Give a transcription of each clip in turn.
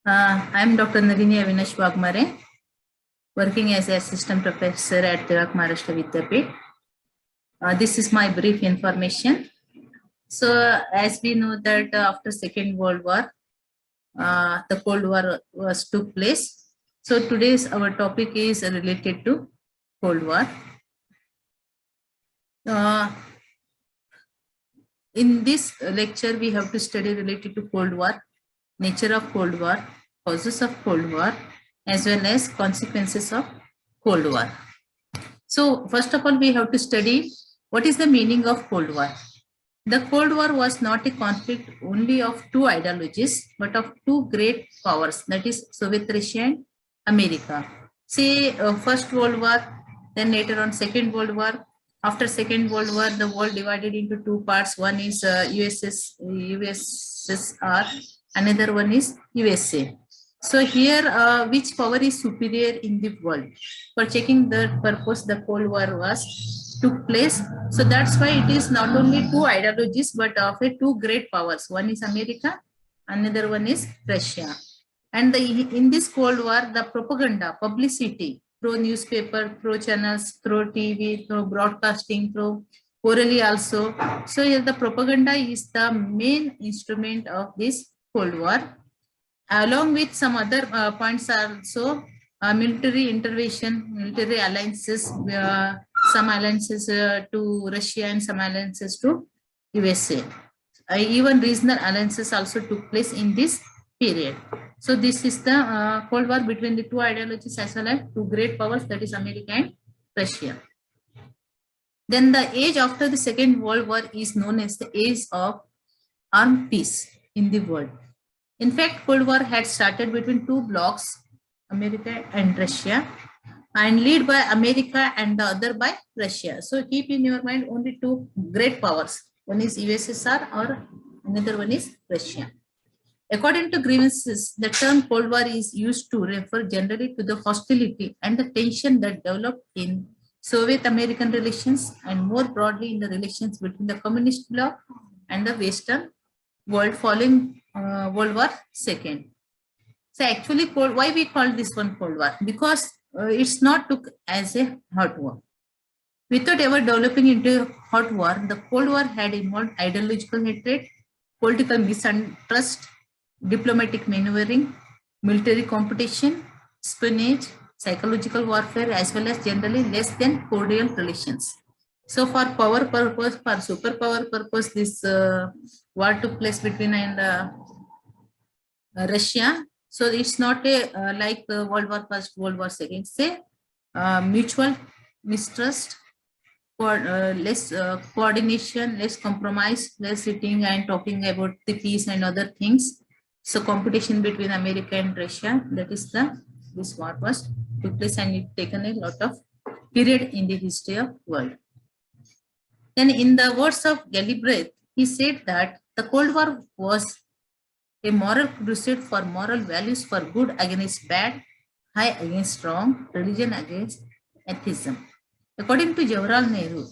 I'm Dr. Nalini Avinash Wagmare, working as an assistant professor at Tirak Maharashtra Vidyapit. This is my brief information. So, as we know that after Second World War, the Cold War was took place. So today's our topic is related to Cold War. In this lecture, we have to study related to Cold War, nature of Cold War, causes of Cold War, as well as consequences of Cold War. So first of all, we have to study what is the meaning of Cold War. The Cold War was not a conflict only of two ideologies, but of two great powers, that is Soviet Russia and America. Say First World War, then later on Second World War. After Second World War, the world divided into two parts. One is USSR, another one is USA. So here, which power is superior in the world? For checking the purpose, the Cold War took place. So that's why it is not only two ideologies, but of two great powers. One is America, another one is Russia. And in this Cold War, the propaganda, publicity, through newspaper, through channels, through TV, through broadcasting, through orally also. So here the propaganda is the main instrument of this Cold War. Along with some other points are also military intervention, military alliances, some alliances to Russia and some alliances to USA. Even regional alliances also took place in this period. So this is the Cold War between the two ideologies as well as two great powers, that is America and Russia. Then the age after the Second World War is known as the age of armed peace in the world. In fact, Cold War had started between two blocs, America and Russia, and led by America and the other by Russia. So keep in your mind only two great powers. One is USSR or another one is Russia. According to grievances, the term Cold War is used to refer generally to the hostility and the tension that developed in Soviet-American relations and more broadly in the relations between the communist bloc and the Western world following World War II. So actually, why we call this one Cold War? Because it's not took as a hot war. Without ever developing into a hot war, the Cold War had involved ideological hatred, political mistrust, diplomatic maneuvering, military competition, espionage, psychological warfare, as well as generally less than cordial relations. So for power purpose, for superpower purpose, this war took place between Russia. So it's not a like World War First, World War Second. Say mutual mistrust, for less coordination, less compromise, less sitting and talking about the peace and other things. So competition between America and Russia, that is this war took place and it taken a lot of period in the history of world. Then in the words of Galbraith, he said that the Cold War was a moral crusade for moral values, for good against bad, high against wrong, religion against atheism. According to Jawaharlal Nehru,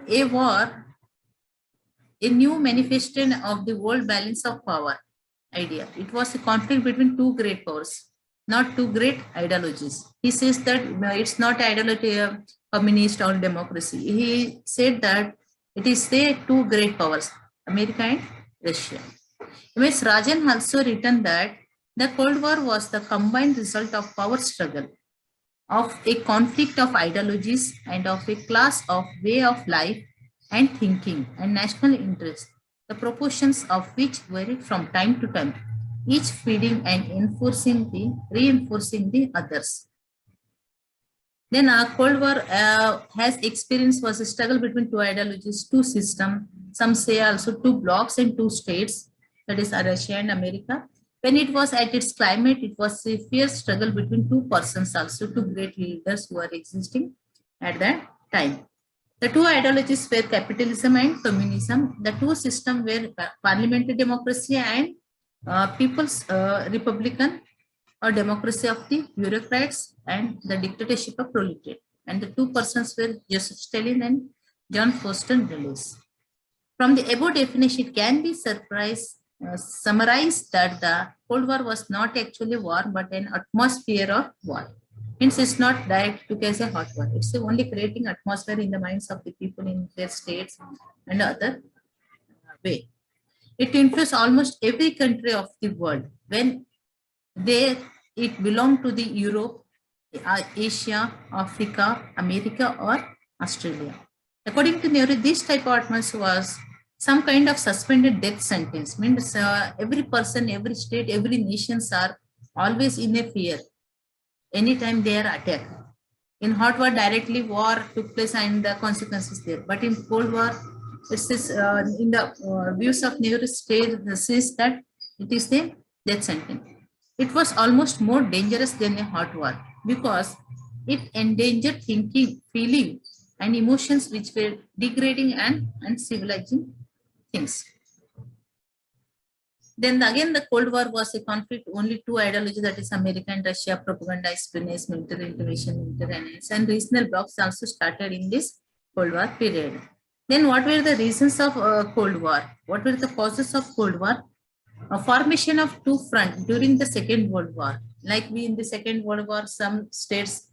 a war, a new manifestation of the world balance of power idea. It was a conflict between two great powers, not two great ideologies. He says that it's not ideology of communist or democracy. He said that it is the two great powers, America and Russia. M.S. Rajan also written that the Cold War was the combined result of power struggle, of a conflict of ideologies and of a class of way of life and thinking and national interest, the proportions of which varied from time to time, each feeding and reinforcing the others. Then Cold War has experience was a struggle between two ideologies, two systems, some say also two blocs and two states, that is Russia and America. When it was at its climate, it was a fierce struggle between two persons also, two great leaders who are existing at that time. The two ideologies were capitalism and communism. The two systems were parliamentary democracy and people's republican or democracy of the bureaucrats and the dictatorship of proletariat. And the two persons were Joseph Stalin and John Foster Dulles. From the above definition, it can be surprised summarize that the Cold War was not actually war, but an atmosphere of war. Hence, it's not direct to as a hot war. It's only creating atmosphere in the minds of the people in their states and other way. It influenced almost every country of the world. When they it belonged to the Europe, Asia, Africa, America, or Australia. According to Nehru, this type of atmosphere was some kind of suspended death sentence. Means every person, every state, every nations are always in a fear anytime they are attacked. In hot war, directly war took place and the consequences there. But in Cold War, it is in the views of Nehru state says that it is the death sentence. It was almost more dangerous than a hot war because it endangered thinking, feeling, and emotions which were degrading and uncivilizing things. Then again, the Cold War was a conflict, only two ideologies, that is America and Russia, propaganda, espionage, military intervention, interference, and regional blocs also started in this Cold War period. Then what were the reasons of Cold War? What were the causes of Cold War? A formation of two fronts during the Second World War. Like we in the Second World War, some states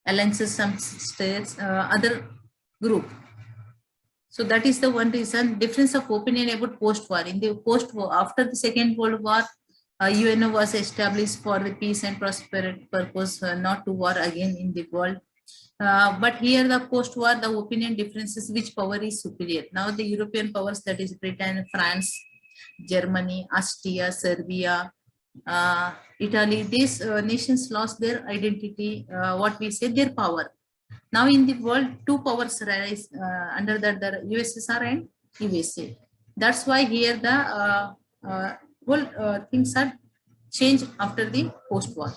alliances, some states, other group. So that is the one reason. Difference of opinion about post-war. In the post-war, after the Second World War, UNO was established for the peace and prosperity purpose, not to war again in the world. But here the post-war, the opinion differences, which power is superior. Now the European powers, that is Britain, France, Germany, Austria, Serbia, Italy, these nations lost their identity, what we say, their power. Now in the world, two powers rise under the USSR and USA. That's why here the whole things are changed after the post-war,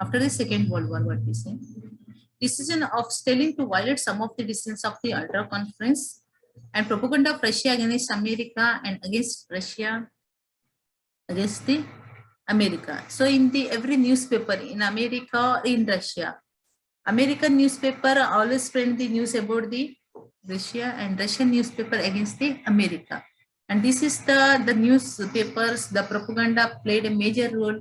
after the Second World War, what we say. Decision of Stalin to violate some of the decisions of the Ultra Conference and propaganda of Russia against America and against Russia against the America. So in the every newspaper in America or in Russia, American newspaper always spread the news about the Russia and Russian newspaper against the America. And this is the newspapers, the propaganda played a major role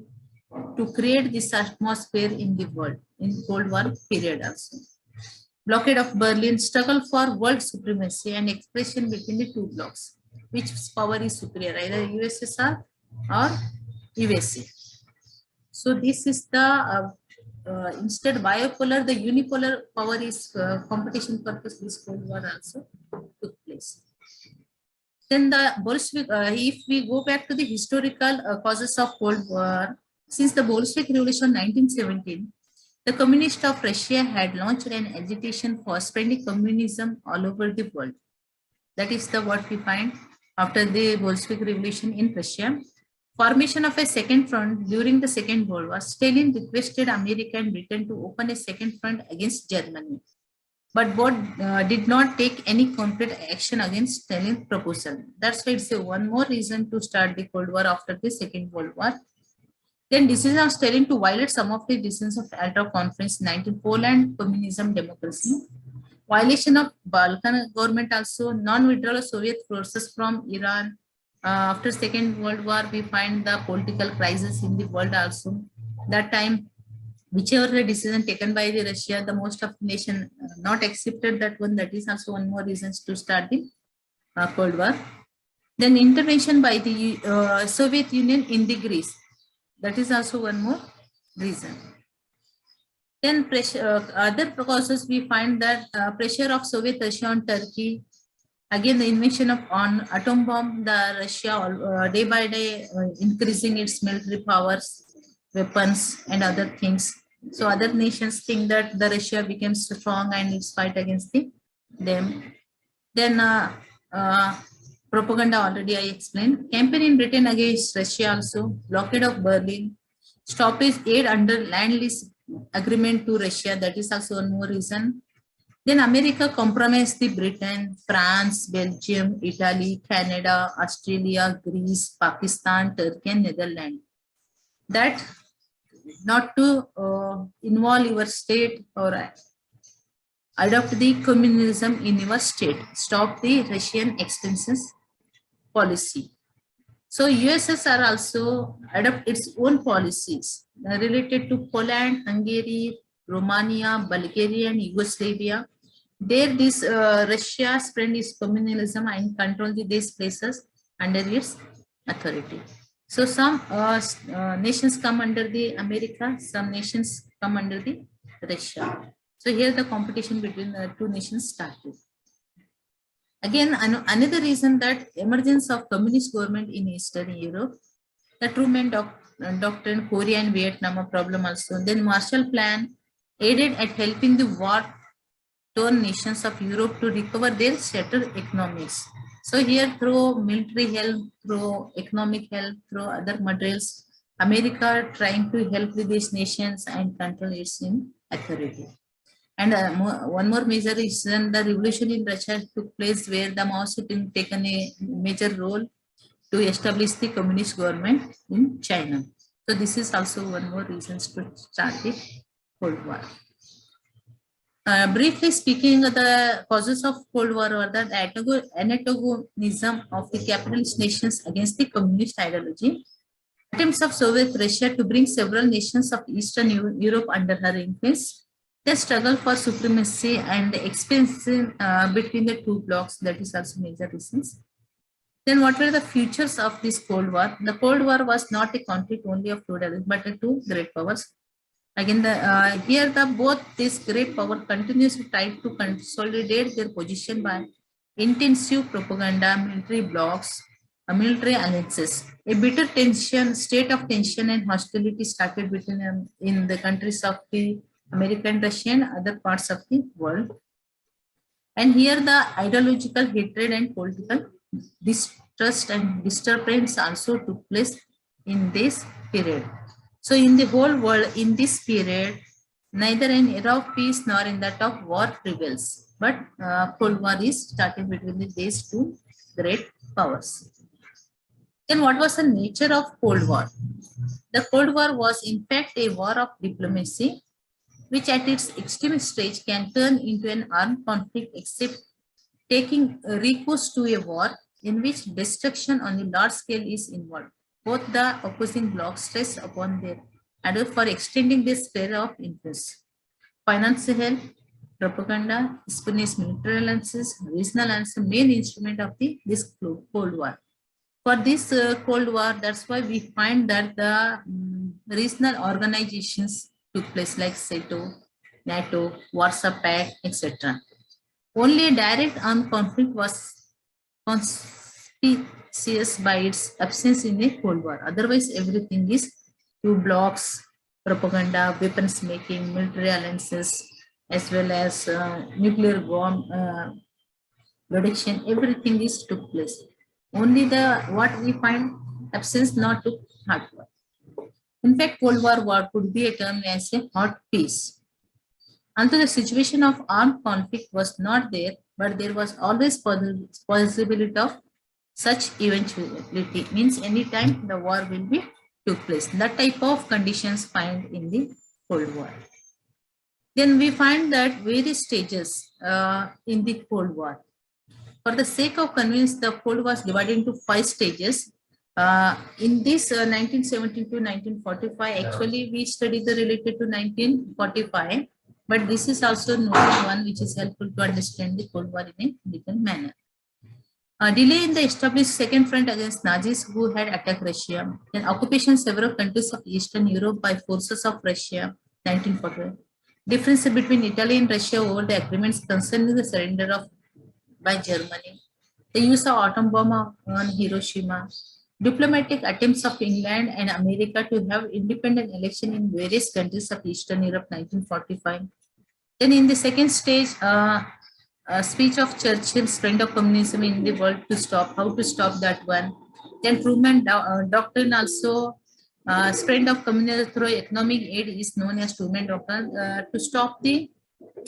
to create this atmosphere in the world in Cold War period also. Blockade of Berlin, struggle for world supremacy and expression between the two blocks. Which power is superior, either USSR or USA? So this is the instead bipolar, the unipolar power is competition purpose. This Cold War also took place. Then the Bolshevik, if we go back to the historical causes of Cold War, since the Bolshevik Revolution 1917, the Communists of Russia had launched an agitation for spreading communism all over the world. That is the what we find after the Bolshevik Revolution in Russia. Formation of a second front during the Second World War. Stalin requested America and Britain to open a second front against Germany, but both did not take any concrete action against Stalin's proposal. That's why it's one more reason to start the Cold War after the Second World War. Then decision of Stalin to violate some of the decisions of Ultra Conference 19 Poland, communism, democracy. Violation of Balkan government also, non-withdrawal of Soviet forces from Iran. After Second World War, we find the political crisis in the world also. That time, whichever the decision taken by the Russia, the most of the nation not accepted that one. That is also one more reasons to start the Cold War. Then intervention by the Soviet Union in the Greece. That is also one more reason. Then pressure, other causes we find that pressure of Soviet Russia on Turkey. Again, the invention of on atom bomb, the Russia day by day increasing its military powers, weapons, and other things. So other nations think that the Russia became strong and its fight against them. Then propaganda already I explained. Campaign in Britain against Russia also. Blockade of Berlin. Stoppage aid under land lease agreement to Russia. That is also one more reason. Then America compromised the Britain, France, Belgium, Italy, Canada, Australia, Greece, Pakistan, Turkey, and Netherlands. That not to involve your state or adopt the communism in your state. Stop the Russian expenses policy. So USSR also adopt its own policies related to Poland, Hungary, Romania, Bulgaria, and Yugoslavia. There, this Russia spread its communalism and control these places under its authority. So some nations come under the America, some nations come under the Russia. So here the competition between the two nations started. Again, another reason that emergence of communist government in Eastern Europe, the Truman Doctrine, Korea and Vietnam problem also. Then Marshall Plan aided at helping the war-torn nations of Europe to recover their shattered economies. So here through military help, through economic help, through other materials, America trying to help with these nations and control its authority. And one more major reason, the revolution in Russia took place where the Mao Zedong taken a major role to establish the communist government in China. So this is also one more reason to start the Cold War. Briefly speaking, the causes of Cold War were the antagonism of the capitalist nations against the communist ideology, attempts of Soviet Russia to bring several nations of Eastern Europe under her influence, the struggle for supremacy and the expansion between the two blocs, that is also major reasons. Then what were the futures of this Cold War? The Cold War was not a conflict only of two, but two great powers. Again, here both this great power continues to try to consolidate their position by intensive propaganda, military blocs, military alliances. A bitter state of tension and hostility started between them in the countries of the American, Russia and other parts of the world. And here the ideological hatred and political distrust and disturbance also took place in this period. So in the whole world in this period, neither an era of peace nor in that of war prevails, but Cold War is started between these two great powers. Then what was the nature of Cold War? The Cold War was in fact a war of diplomacy, which at its extreme stage can turn into an armed conflict except taking recourse to a war in which destruction on a large scale is involved. Both the opposing blocs stress upon their adult for extending their sphere of influence. Financial help, propaganda, espionage, military alliances, regional alliances, main instrument of this Cold War. For this Cold War, that's why we find that the regional organizations took place like NATO, Warsaw Pact, etc. Only a direct armed conflict was conspicuous by its absence in a Cold War. Otherwise, everything is two blocs, propaganda, weapons making, military alliances, as well as nuclear bomb production. Everything is took place. Only what we find absence not to hard war. In fact, Cold War could be a term as a hot peace. Until the situation of armed conflict was not there, but there was always possibility of such eventuality. Means anytime the war will be took place. That type of conditions find in the Cold War. Then we find that various stages in the Cold War. For the sake of convenience, the Cold War was divided into 5 stages. In this 1917 to 1945, actually we studied the related to 1945, but this is also noted one which is helpful to understand the Cold War in a different manner. Delay in the established second front against Nazis who had attacked Russia, then occupation several countries of Eastern Europe by forces of Russia, 1945. Difference between Italy and Russia over the agreements concerning the surrender of by Germany, the use of atom bomb on Hiroshima, diplomatic attempts of England and America to have independent election in various countries of Eastern Europe, 1945. Then in the second stage, a speech of Churchill's friend of communism in the world to stop, how to stop that one. Then Truman Doctrine also, spread of communism through economic aid is known as Truman Doctrine. To stop the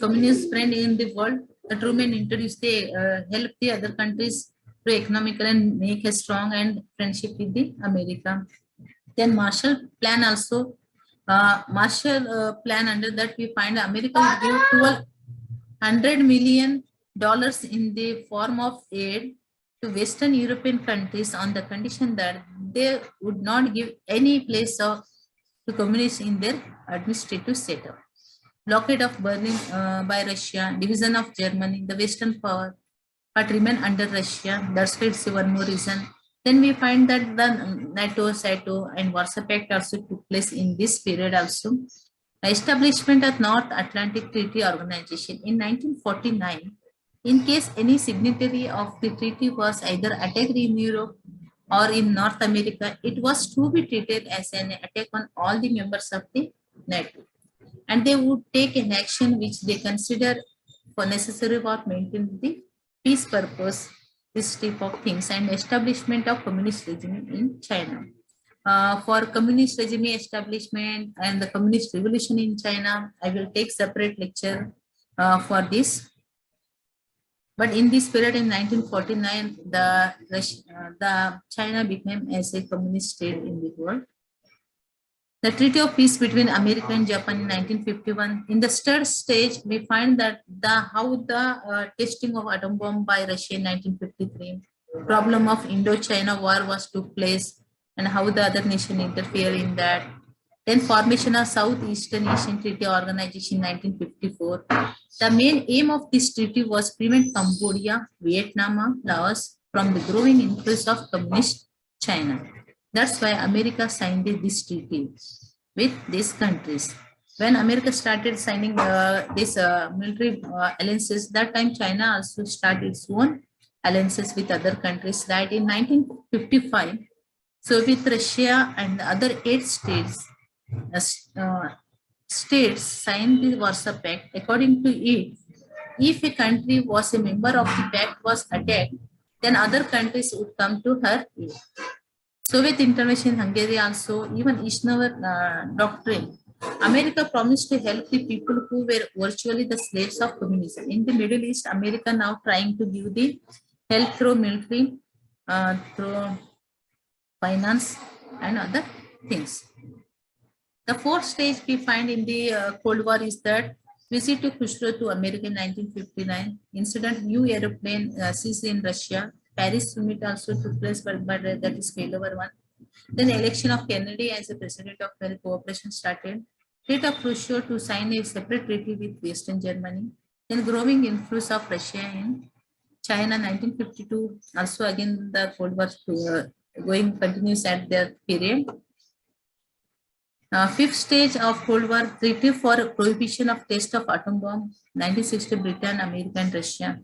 communist spread in the world, Truman introduced the help the other countries to economical and make a strong and friendship with the America. Then Marshall Plan also, Plan under that we find America will give $100 million in the form of aid to Western European countries on the condition that they would not give any place to communists in their administrative setup. Blockade of Berlin by Russia, division of Germany, the Western power, but remain under Russia. That's why it's one more reason. Then we find that the NATO, SATO, and Warsaw Pact also took place in this period also. The establishment of North Atlantic Treaty Organization in 1949. In case any signatory of the treaty was either attacked in Europe or in North America, it was to be treated as an attack on all the members of the NATO. And they would take an action which they consider for necessary for maintaining the peace purpose, this type of things, and establishment of communist regime in China. For communist regime establishment and the communist revolution in China, I will take separate lecture for this. But in this period in 1949, the China became as a communist state in the world. The Treaty of Peace between America and Japan in 1951. In the third stage, we find that how the testing of atom bomb by Russia in 1953, problem of Indo-China war was took place, and how the other nation interfere in that. Then formation of Southeastern Asian Treaty Organization in 1954. The main aim of this treaty was prevent Cambodia, Vietnam, Laos from the growing influence of communist China. That's why America signed this treaty with these countries. When America started signing these military alliances, that time China also started its own alliances with other countries. That in 1955, Soviet Russia and other 8 states signed the Warsaw Pact. According to it, if a country was a member of the pact was attacked, then other countries would come to her aid. Soviet intervention in Hungary also, even Eisenhower Doctrine. America promised to help the people who were virtually the slaves of communism. In the Middle East, America now trying to give the help through military, through finance and other things. The fourth stage we find in the Cold War is that visit to Khrushchev to America in 1959, incident new aeroplane seized in Russia, Paris summit also took place, but that is failure one. Then election of Kennedy as a president of the cooperation started. Date of Khrushchev to sign a separate treaty with Western Germany. Then growing influence of Russia in China 1952. Also again the Cold War going continues at that period. Fifth stage of Cold War, treaty for prohibition of test of atom bomb, 1960 Britain, America and Russia.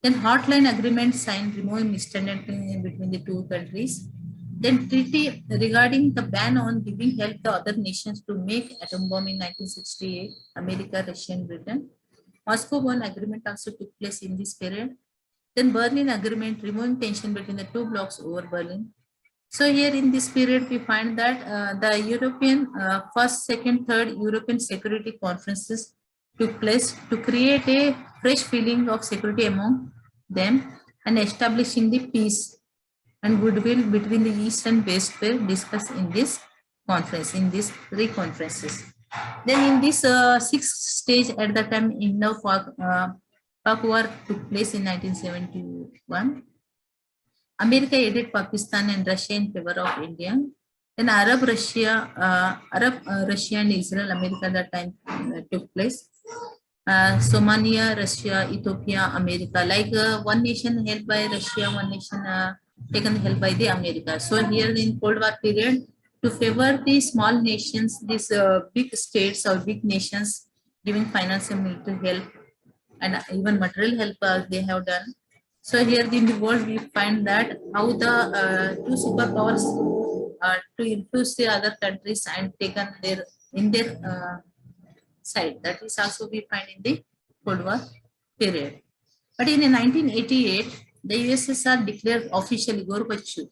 Then hotline agreement signed, removing misunderstanding between the two countries. Then treaty regarding the ban on giving help to other nations to make atom bomb in 1968, America, Russia and Britain. Moscow One agreement also took place in this period. Then Berlin Agreement, removing tension between the two blocs over Berlin. So here in this period, we find that the European first, second, third European security conferences took place to create a fresh feeling of security among them and establishing the peace and goodwill between the East and West were discussed in this conference, in these 3 conferences. Then in this 6th stage at the time, Indo-Pak War took place in 1971. America aided Pakistan and Russia in favor of India. Then Arab, Russia and Israel, America at that time took place. Somalia, Russia, Ethiopia, America, like one nation held by Russia, one nation taken help by the America. So here in Cold War period, to favor the small nations, these big states or big nations giving financial military help and even material help they have done. So here in the world we find that how the 2 superpowers to influence the other countries and taken their in their side. That is also we find in the Cold War period. But in 1988, the USSR declared officially Gorbachev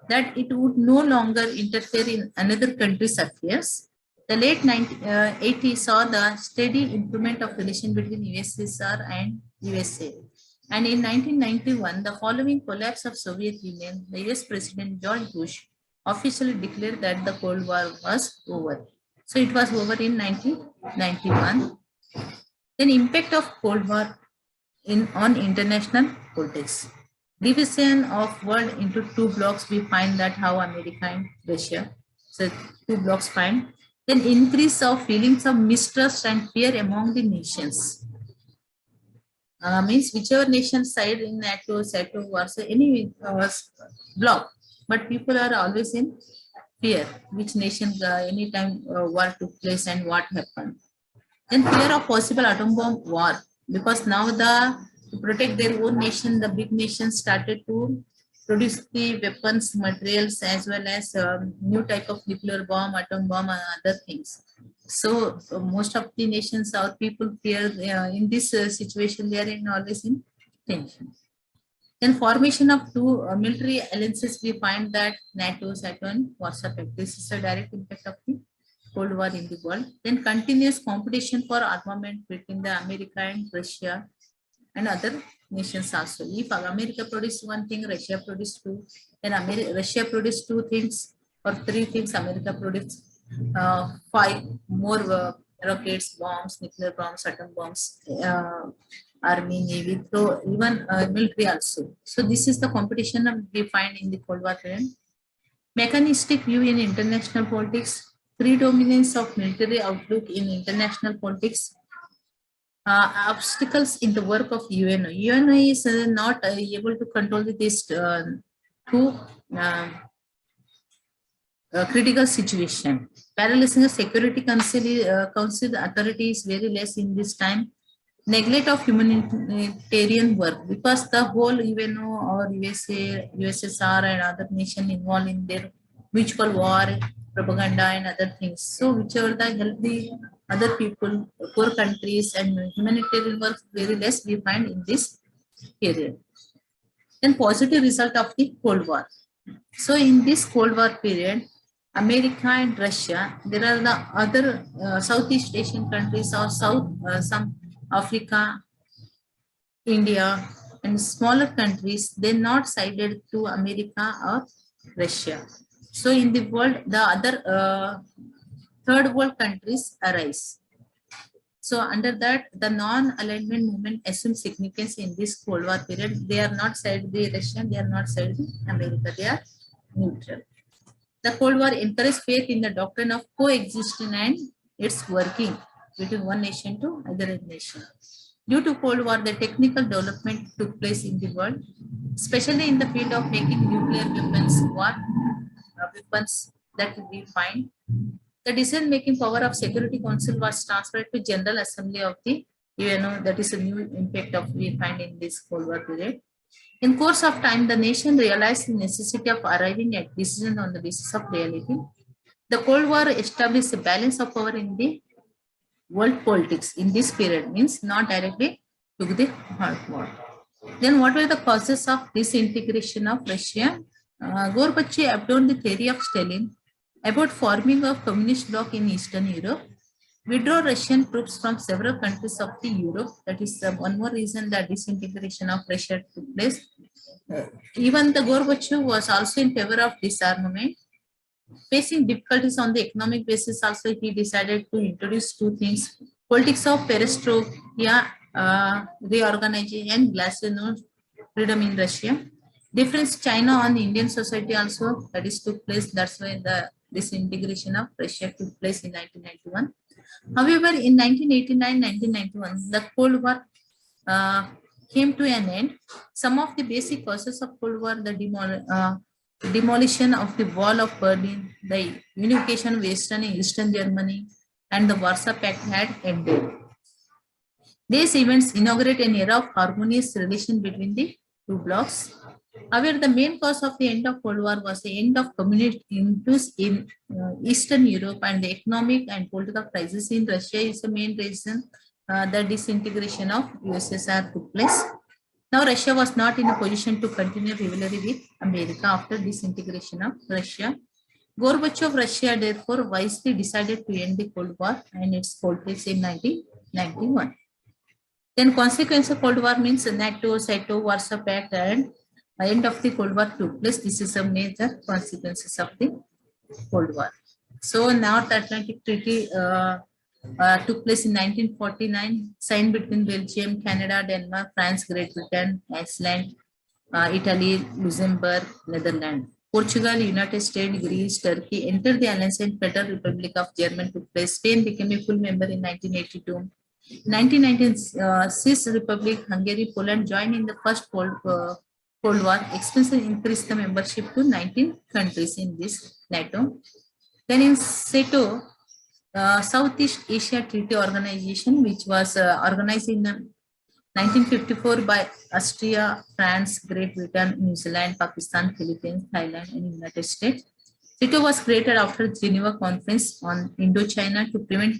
that it would no longer interfere in another country's affairs. The late 1980s saw the steady improvement of relation between USSR and USA. And in 1991, the following collapse of Soviet Union, the US President George Bush officially declared that the Cold War was over. So it was over in 1991. Then impact of Cold War on international politics. Division of world into two blocks, we find that how America and Russia, so two blocks find. Then increase of feelings of mistrust and fear among the nations. Means whichever nation side in NATO, SATO, Warsaw, any block, but people are always in fear. Which nation, anytime war took place and what happened. Then fear of possible atom bomb war, because now to protect their own nation, the big nations started to produce the weapons, materials, as well as new type of nuclear bomb, atom bomb, and other things. So most of the nations, our people fear in this situation, they are in always in tension. Then formation of two military alliances, we find that NATO, Saturn, and Warsaw Pact. This is a direct impact of the Cold War in the world. Then continuous competition for armament between the America and Russia and other nations also. If America produced one thing, Russia produced two. Then Russia produced two things or three things. America produced five more rockets, bombs, nuclear bombs, atom bombs, army, navy, so even military also. So this is the competition we find in the Cold War period. Mechanistic view in international politics, predominance of military outlook in international politics, obstacles in the work of UNO. UNO is not able to control this two critical situation. Paralyzing the Security Council authority is very less in this time. Neglect of humanitarian work, because the whole UNO or USA, USSR and other nation involved in their mutual war, propaganda and other things. So whichever the help the other people, poor countries and humanitarian work very less we find in this period. Then positive result of the Cold War. So in this Cold War period, America and Russia, there are the other Southeast Asian countries or some Africa, India, and smaller countries, they not sided to America or Russia. So in the world, the other third world countries arise. So under that, the non-alignment movement assumes significance in this Cold War period. They are not sided the Russia, they are not sided America, they are neutral. The Cold War encouraged faith in the doctrine of coexistence and its working between one nation to other nation. Due to Cold War, the technical development took place in the world, especially in the field of making nuclear weapons, weapons that we find. The decision-making power of Security Council was transferred to General Assembly of the UNO. That is a new impact of we find in this Cold War period. In course of time, the nation realized the necessity of arriving at decision on the basis of reality. The Cold War established a balance of power in the world politics in this period, means not directly took the hard war. Then what were the causes of disintegration of Russia? Gorbachev abandoned the theory of Stalin about forming a communist bloc in Eastern Europe, withdraw Russian troops from several countries of the Europe. That is one more reason that disintegration of Russia took place. Even the Gorbachev was also in favor of disarmament. Facing difficulties on the economic basis, also he decided to introduce two things: politics of perestroika, reorganization, and glasnost freedom in Russia. Difference China on Indian society also that is took place. That's why the disintegration of Russia took place in 1991. However, in 1989-1991, the Cold War came to an end. Some of the basic causes of Cold War, the demolition of the Wall of Berlin, the unification of Western and Eastern Germany, and the Warsaw Pact had ended. These events inaugurate an era of harmonious relation between the two blocs. However, the main cause of the end of Cold War was the end of communist influence in Eastern Europe, and the economic and political crisis in Russia is the main reason the disintegration of USSR took place. Now, Russia was not in a position to continue rivalry with America after disintegration of Russia. Gorbachev of Russia therefore wisely decided to end the Cold War and its politics in 1991. Then consequence of Cold War means NATO, SATO, Warsaw Pact, and end of the Cold War took place. This is a major consequences of the Cold War. So North Atlantic Treaty took place in 1949, signed between Belgium, Canada, Denmark, France, Great Britain, Iceland, Italy, Luxembourg, Netherlands. Portugal, United States, Greece, Turkey entered the alliance, and Federal Republic of Germany took place. Spain became a full member in 1982. 1996 Republic, Hungary, Poland joined in the first Cold War. Expansion increased the membership to 19 countries in this NATO. Then in SETO, Southeast Asia Treaty Organization, which was organized in 1954 by Austria, France, Great Britain, New Zealand, Pakistan, Philippines, Thailand, and United States. SETO was created after Geneva Conference on Indochina to prevent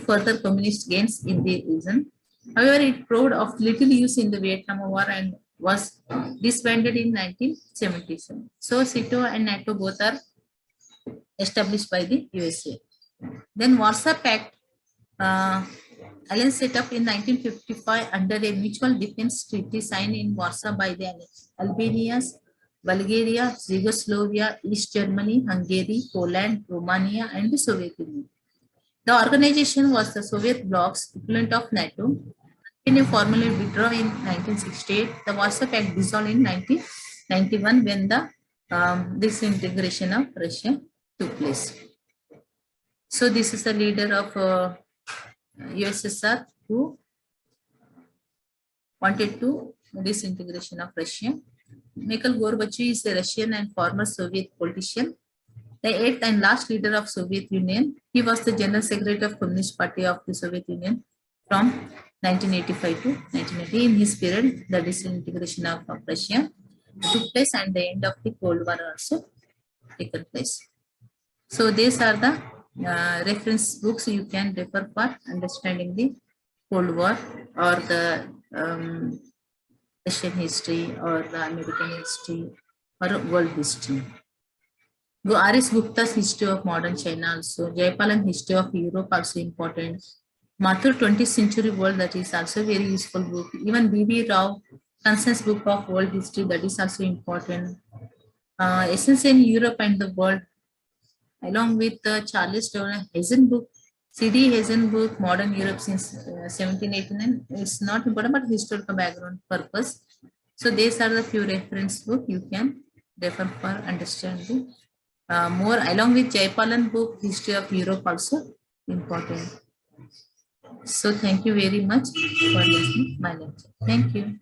further communist gains in the region. However, it proved of little use in the Vietnam War and was disbanded in 1977. So SETO and NATO both are established by the USA. Then Warsaw Pact, alliance set up in 1955 under a mutual defense treaty signed in Warsaw by the Albania, Bulgaria, Yugoslavia, East Germany, Hungary, Poland, Romania, and the Soviet Union. The organization was the Soviet bloc's equivalent of NATO. Albania formally withdrew in 1968. The Warsaw Pact dissolved in 1991 when the disintegration of Russia took place. So this is the leader of USSR who wanted to disintegration of Russia. Mikhail Gorbachev is a Russian and former Soviet politician, the eighth and last leader of Soviet Union. He was the General Secretary of Communist Party of the Soviet Union from 1985 to 1980. In his period, the disintegration of Russia took place and the end of the Cold War also taken place. So these are the reference books you can refer for understanding the Cold War or the Russian history or the American history or world history. Go R.S. Gupta's History of Modern China also. Jayapalan History of Europe also important. Mathur 20th Century World, that is also very useful book. Even B.B. Rao Consensus Book of World History, that is also important. Essence in Europe and the World, along with Charles Darwin Hazen book, C.D. Hazen book, Modern Europe since 1789. It's not important, but historical background purpose. So these are the few reference book you can refer for understanding more. Along with Jayapalan book, History of Europe also important. So thank you very much for listening my lecture. Thank you.